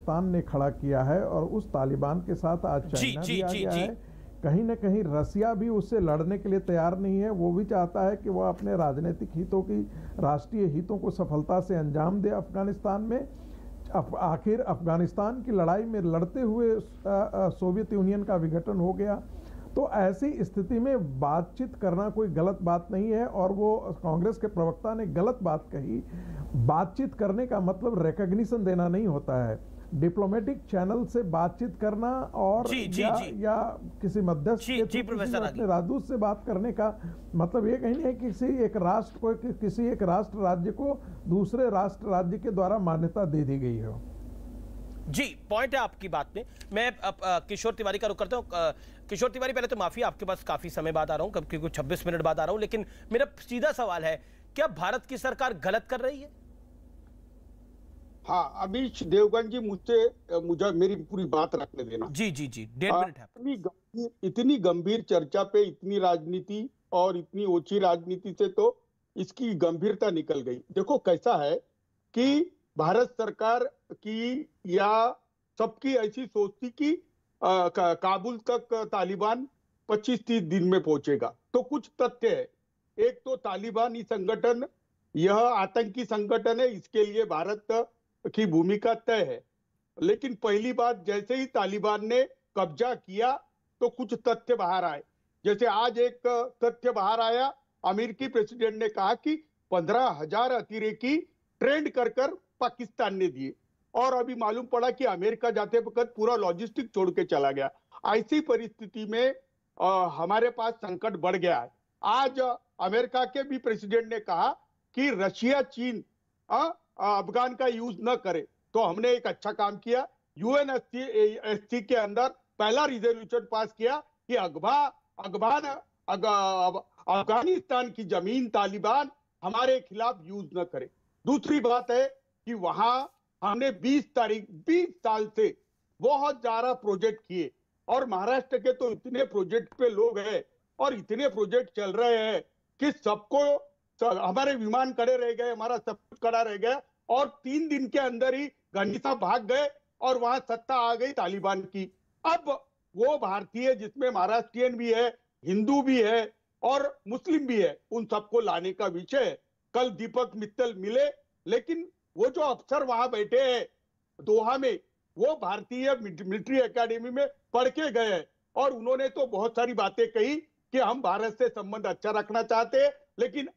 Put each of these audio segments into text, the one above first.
अफगानिस्तान ने खड़ा किया है और उस तालिबान के साथ आज चाइना भी आ गया है। कहीं ना कहीं रसिया भी उससे लड़ने के लिए तैयार नहीं है। वो भी चाहता है कि वह अपने राजनीतिक हितों की, राष्ट्रीय हितों को सफलता से अंजाम दे अफगानिस्तान में। आखिर अफगानिस्तान की लड़ाई में लड़ते हुए सोवियत यूनियन का विघटन हो गया। तो ऐसी स्थिति में बातचीत करना कोई गलत बात नहीं है। और वो कांग्रेस के प्रवक्ता ने गलत बात कही। बातचीत करने का मतलब रिकॉग्निशन देना नहीं होता है। डिप्लोमेटिक चैनल से बातचीत करना और या किसी मध्यस्थ के अपने राजदूत से बात करने का मतलब ये कहीं नहीं है किसी एक राष्ट्र को, किसी एक राष्ट्र राज्य को दूसरे राष्ट्र राज्य के द्वारा मान्यता दे दी गई हो। जी, पॉइंट है आपकी बात में। मैं किशोर तिवारी का रुख करता हूं। किशोर तिवारी, पहले तो माफी, आपके पास काफी समय बाद आ रहा हूं, क्योंकि 26 मिनट बाद आ रहा हूं, लेकिन मेरा सीधा सवाल है, क्या भारत की सरकार गलत कर रही है? हाँ, अमीश देवगन जी, मुझे मेरी पूरी बात रखने देना। जी, 1.5 मिनट है। इतनी गंभीर चर्चा पे इतनी राजनीति और इतनी ओछी राजनीति से तो इसकी गंभीरता निकल गई। देखो कैसा है कि भारत सरकार की या सबकी ऐसी सोच थी कि काबुल तक तालिबान 25-30 दिन में पहुंचेगा। तो कुछ तथ्य है। एक तो तालिबान ही संगठन यह आतंकी संगठन है, इसके लिए भारत की भूमिका तय है। लेकिन पहली बात, जैसे ही तालिबान ने कब्जा किया तो कुछ तथ्य बाहर आए। जैसे आज एक तथ्य बाहर आया, अमेरिकी प्रेसिडेंट ने कहा कि 15,000 अतिरेकी ट्रेंड कर पाकिस्तान ने दिए, और अभी मालूम पड़ा कि अमेरिका जाते वक्त पूरा लॉजिस्टिक छोड़ के चला गया। ऐसी परिस्थिति में हमारे पास संकट बढ़ गया है। आज अमेरिका के भी प्रेसिडेंट ने कहा कि रशिया चीन अफगान का यूज न करे। तो हमने एक अच्छा काम किया, यूएनएससी के अंदर पहला रिजोल्यूशन पास किया कि अफगानिस्तान की जमीन तालिबान हमारे खिलाफ यूज न करे। दूसरी बात है कि वहां हमने 20 साल से बहुत ज्यादा प्रोजेक्ट किए, और महाराष्ट्र के तो इतने प्रोजेक्ट पे लोग हैं और इतने प्रोजेक्ट चल रहे हैं कि सबको, हमारे विमान खड़े रह गए, हमारा सब कुछ खड़ा रह गया, और 3 दिन के अंदर ही गांधी साहब भाग गए और वहां सत्ता आ गई तालिबान की। अब वो भारतीय, जिसमें महाराष्ट्रियन भी है, हिंदू भी है और मुस्लिम भी है, उन सबको लाने का विषय है। कल दीपक मित्तल मिले, लेकिन वो जो अफसर वहां बैठे हैं दोहा में, वो भारतीय मिलिट्री एकेडमी में पढ़ के गए हैं, और उन्होंने तो बहुत सारी बातें कही कि हम भारत से संबंध अच्छा रखना चाहते हैं। लेकिन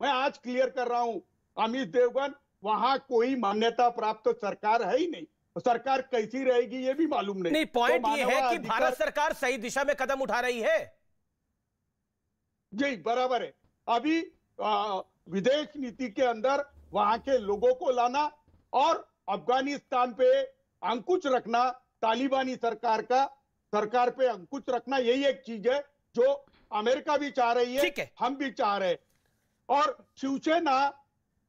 मैं आज क्लियर कर रहा हूं अमित देवगन, वहां कोई मान्यता प्राप्त सरकार है ही नहीं। सरकार कैसी रहेगी ये भी मालूम नहीं। पॉइंट ये है कि भारत सरकार सही दिशा में कदम उठा रही है। जी, बराबर है। अभी विदेश नीति के अंदर वहां के लोगों को लाना और अफगानिस्तान पे अंकुश रखना, तालिबानी सरकार पे अंकुश रखना, यही एक चीज है जो अमेरिका भी चाह रही है, हम भी चाह रहे हैं। और शिवसेना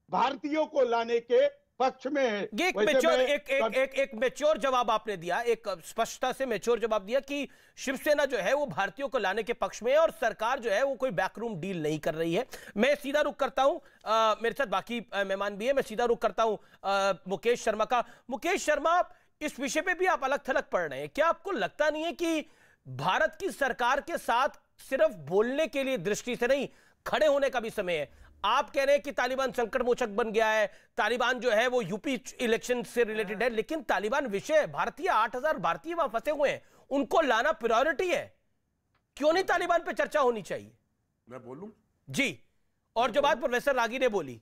भारतीयों को लाने के पक्ष में है। एक मैच्योर जवाब आपने दिया, एक स्पष्टता से मैच्योर जवाब दिया कि शिवसेना जो है वो भारतीयों को लाने के पक्ष में है और सरकार जो है वो कोई बैकरूम डील नहीं कर रही है। मैं सीधा रुख करता हूं, मेरे साथ बाकी मेहमान भी है, मैं सीधा रुख करता हूं मुकेश शर्मा का। मुकेश शर्मा, इस विषय पे भी आप अलग थलग पढ़ रहे हैं, क्या आपको लगता नहीं है कि भारत की सरकार के साथ सिर्फ बोलने के लिए दृष्टि से नहीं, खड़े होने का भी समय है? आप कह रहे हैं कि तालिबान संकट मोचक बन गया है, तालिबान जो है वो यूपी इलेक्शन से रिलेटेड है, लेकिन तालिबान विषय है, भारतीय 8,000 भारतीय वहां फंसे हुए हैं, उनको लाना प्रायोरिटी है। क्यों नहीं तालिबान पे चर्चा होनी चाहिए? मैं बोलूं जी। और जो बात प्रोफेसर रागी ने बोली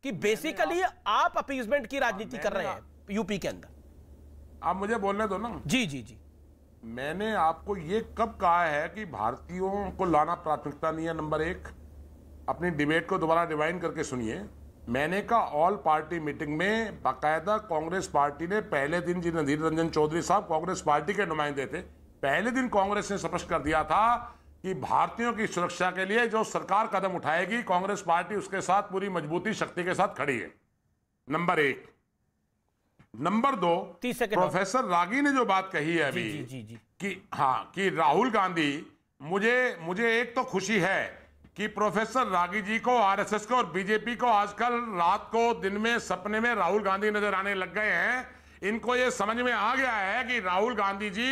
कि बेसिकली आप अपीजमेंट की राजनीति कर रहे हैं यूपी के अंदर, आप मुझे बोलने दो ना। जी। मैंने आपको ये कब कहा है कि भारतीयों को लाना प्राथमिकता नहीं है? नंबर 1, अपनी डिबेट को दोबारा डिवाइन करके सुनिए। मैंने कहा ऑल पार्टी मीटिंग में बाकायदा कांग्रेस पार्टी ने पहले दिन, जी नदीर रंजन चौधरी साहब कांग्रेस पार्टी के नुमाइंदे थे, पहले दिन कांग्रेस ने स्पष्ट कर दिया था कि भारतीयों की सुरक्षा के लिए जो सरकार कदम उठाएगी, कांग्रेस पार्टी उसके साथ पूरी मजबूती शक्ति के साथ खड़ी है। नंबर 1। नंबर 2, प्रोफेसर रागी ने जो बात कही है अभी कि राहुल गांधी, मुझे एक तो खुशी है कि प्रोफेसर रागी जी को, आरएसएस को और बीजेपी को आजकल रात को दिन में सपने में राहुल गांधी नजर आने लग गए हैं। इनको ये समझ में आ गया है कि राहुल गांधी जी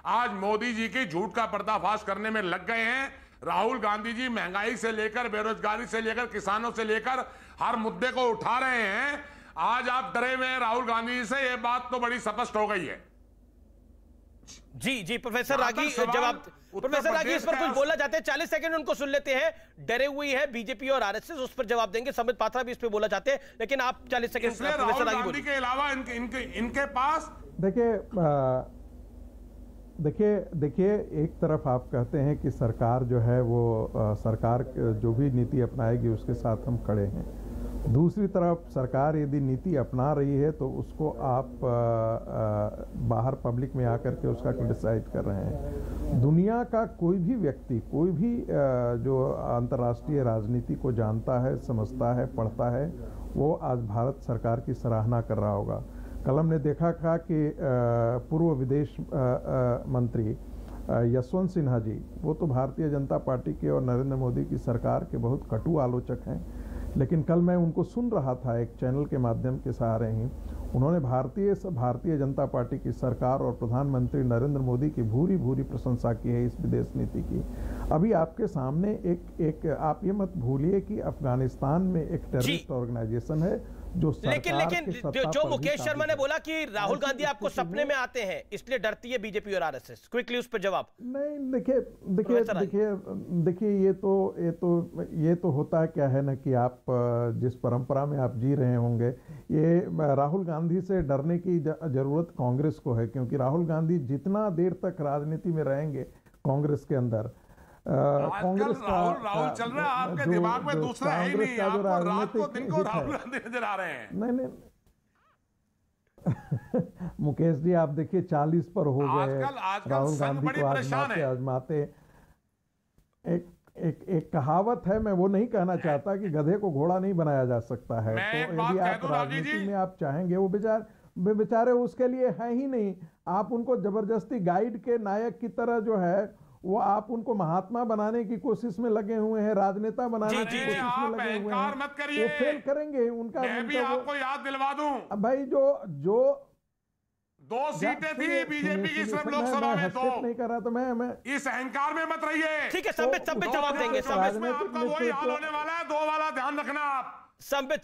आज मोदी जी के झूठ का पर्दाफाश करने में लग गए हैं। राहुल गांधी जी महंगाई से लेकर, बेरोजगारी से लेकर, किसानों से लेकर हर मुद्दे को उठा रहे हैं। आज आप डरे हुए हैं राहुल गांधी जी से, ये बात तो बड़ी स्पष्ट हो गई है। जी प्रोफेसर रागी, जवाब प्रोफेसर रागी इस पर कुछ बोलना चाहते हैं, 40 सेकंड उनको सुन लेते हैं। डरे हुई है बीजेपी और आरएसएस, उस पर जवाब देंगे। संबित पात्रा भी इस पर बोलना चाहते हैं, लेकिन आप 40 सेकंड प्रोफेसर रागी बोलिए। के अलावा इनके पास देखिए एक तरफ आप कहते हैं कि सरकार जो है वो सरकार जो भी नीति अपनाएगी उसके साथ हम खड़े हैं। दूसरी तरफ सरकार यदि नीति अपना रही है तो उसको आप बाहर पब्लिक में आकर के उसका क्रिटिसाइज कर रहे हैं। दुनिया का कोई भी व्यक्ति, कोई भी जो अंतर्राष्ट्रीय राजनीति को जानता है, समझता है, पढ़ता है, वो आज भारत सरकार की सराहना कर रहा होगा। कल हमने देखा था कि पूर्व विदेश मंत्री यशवंत सिन्हा जी, वो तो भारतीय जनता पार्टी के और नरेंद्र मोदी की सरकार के बहुत कटु आलोचक हैं, लेकिन कल मैं उनको सुन रहा था एक चैनल के माध्यम के सहारे ही। उन्होंने भारतीय जनता पार्टी की सरकार और प्रधानमंत्री नरेंद्र मोदी की भूरी भूरी प्रशंसा की है इस विदेश नीति की। अभी आपके सामने एक आप ये मत भूलिए कि अफगानिस्तान में एक टेररिस्ट ऑर्गेनाइजेशन है जो लेकिन जो मुकेश शर्मा ने बोला कि राहुल गांधी आपको सपने में आते हैं इसलिए डरती है बीजेपी और आरएसएस, क्विकली उस पर जवाब। नहीं, देखिए ये तो होता क्या है ना कि आप जिस परंपरा में आप जी रहे होंगे, ये राहुल गांधी से डरने की जरूरत कांग्रेस को है, क्योंकि राहुल गांधी जितना देर तक राजनीति में रहेंगे कांग्रेस के अंदर, कांग्रेस का राहुल चल रहा है आपके दिमाग में, दूसरा है ही नहीं। आपको रात को दिन को राहुल गांधी नजर आ रहे हैं। नहीं मुकेश जी आप देखिए 40 पर हो गए राहुल गांधी को आजमाते। एक कहावत है, मैं वो नहीं कहना चाहता कि गधे को घोड़ा नहीं बनाया जा सकता है। तो यदि आप राजनीति में आप चाहेंगे, वो बेचारे उसके लिए है ही नहीं। आप उनको जबरदस्ती गाइड के नायक की तरह जो है वो आप उनको महात्मा बनाने की कोशिश में लगे हुए हैं, राजनेता बनाने की कोशिश में लगे हुए हैं। मत करिए, वो फेल करेंगे। उनका मैं भी आपको याद दिलवा दूं भाई, जो 2 सीटें थी बीजेपी की सिर्फ लोकसभा में, 2 नहीं कर रहा तो मैं इस अहंकार में मत रहिए। ठीक है, संबित जवाब देंगे। आपका वही हाल होने वाला है, 2 वाला ध्यान रखना आप। संबित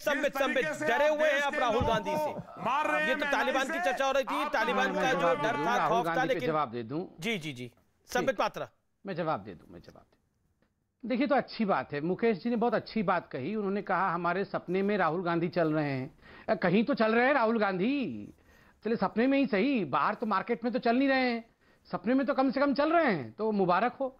डरे हुए हैं आप राहुल गांधी से, मार रहे हैं। ये तो तालिबान की चर्चा हो रही थी, तालिबान का जो डर था, खौफ था, लेकिन जवाब दे दूं। जी संबित पात्रा, मैं जवाब दे दूं। देखिए, तो अच्छी बात है, मुकेश जी ने बहुत अच्छी बात कही। उन्होंने कहा हमारे सपने में राहुल गांधी चल रहे हैं। कहीं तो चल रहे हैं राहुल गांधी, चलिए सपने में ही सही, बाहर तो मार्केट में तो चल नहीं रहे हैं, सपने में तो कम से कम चल रहे हैं, तो मुबारक हो।